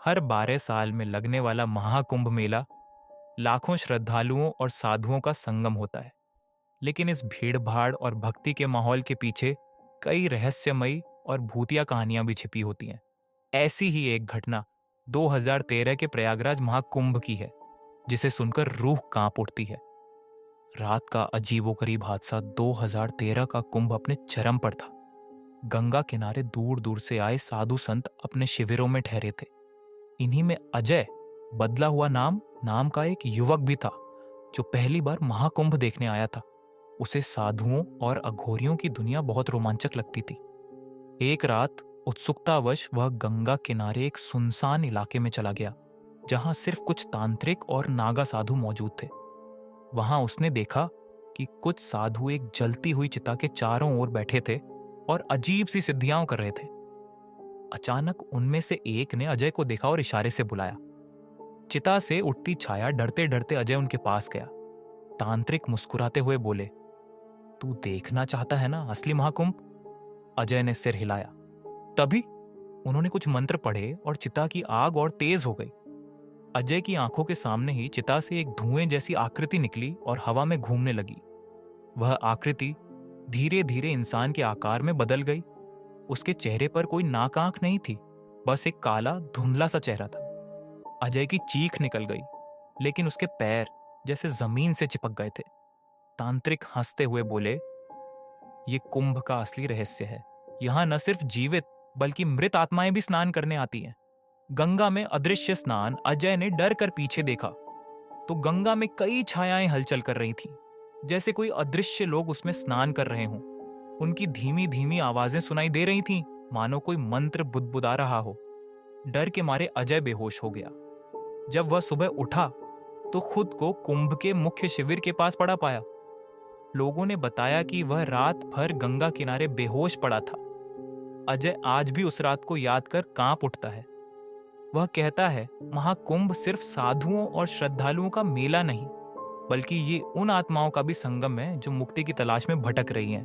हर 12 साल में लगने वाला महाकुंभ मेला लाखों श्रद्धालुओं और साधुओं का संगम होता है। लेकिन इस भीड़ भाड़ और भक्ति के माहौल के पीछे कई रहस्यमयी और भूतिया कहानियां भी छिपी होती हैं। ऐसी ही एक घटना 2013 के प्रयागराज महाकुंभ की है, जिसे सुनकर रूह कांप उठती है। रात का अजीबोगरीब हादसा 2013 का कुंभ अपने चरम पर था। गंगा किनारे दूर दूर से आए साधु संत अपने शिविरों में ठहरे थे। इन्हीं में अजय, बदला हुआ नाम नाम का एक युवक भी था, जो पहली बार महाकुंभ देखने आया था। उसे साधुओं और अघोरियों की दुनिया बहुत रोमांचक लगती थी। एक रात उत्सुकतावश वह गंगा किनारे एक सुनसान इलाके में चला गया, जहां सिर्फ कुछ तांत्रिक और नागा साधु मौजूद थे। वहां उसने देखा कि कुछ साधु एक जलती हुई चिता के चारों ओर बैठे थे और अजीब सी सिद्धियां कर रहे थे। अचानक उनमें से एक ने अजय को देखा और इशारे से बुलाया। चिता से उठती छाया डरते डरते अजय उनके पास गया। तांत्रिक मुस्कुराते हुए बोले, तू देखना चाहता है ना असली महाकुंभ? अजय ने सिर हिलाया। तभी उन्होंने कुछ मंत्र पढ़े और चिता की आग और तेज हो गई। अजय की आंखों के सामने ही चिता से एक धुएं जैसी आकृति निकली और हवा में घूमने लगी। वह आकृति धीरे धीरे इंसान के आकार में बदल गई। उसके चेहरे पर कोई नाक आंख नहीं थी, बस एक काला धुंधला सा चेहरा था। अजय की चीख निकल गई, लेकिन उसके पैर जैसे जमीन से चिपक गए थे। तांत्रिक हंसते हुए बोले, ये कुंभ का असली रहस्य है। यहाँ न सिर्फ जीवित बल्कि मृत आत्माएं भी स्नान करने आती हैं। गंगा में अदृश्य स्नान। अजय ने डर कर पीछे देखा तो गंगा में कई छायाएं हलचल कर रही थीं, जैसे कोई अदृश्य लोग उसमें स्नान कर रहे हों। उनकी धीमी धीमी आवाजें सुनाई दे रही थीं, मानो कोई मंत्र बुदबुदा रहा हो। डर के मारे अजय बेहोश हो गया। जब वह सुबह उठा तो खुद को कुंभ के मुख्य शिविर के पास पड़ा पाया। लोगों ने बताया कि वह रात भर गंगा किनारे बेहोश पड़ा था। अजय आज भी उस रात को याद कर कांप उठता है। वह कहता है, महाकुंभ सिर्फ साधुओं और श्रद्धालुओं का मेला नहीं, बल्कि ये उन आत्माओं का भी संगम है जो मुक्ति की तलाश में भटक रही हैं।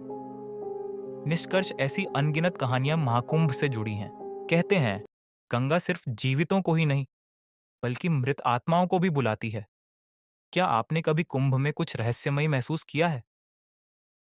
निष्कर्ष, ऐसी अनगिनत कहानियां महाकुंभ से जुड़ी हैं। कहते हैं, गंगा सिर्फ जीवितों को ही नहीं, बल्कि मृत आत्माओं को भी बुलाती है। क्या आपने कभी कुंभ में कुछ रहस्यमयी महसूस किया है?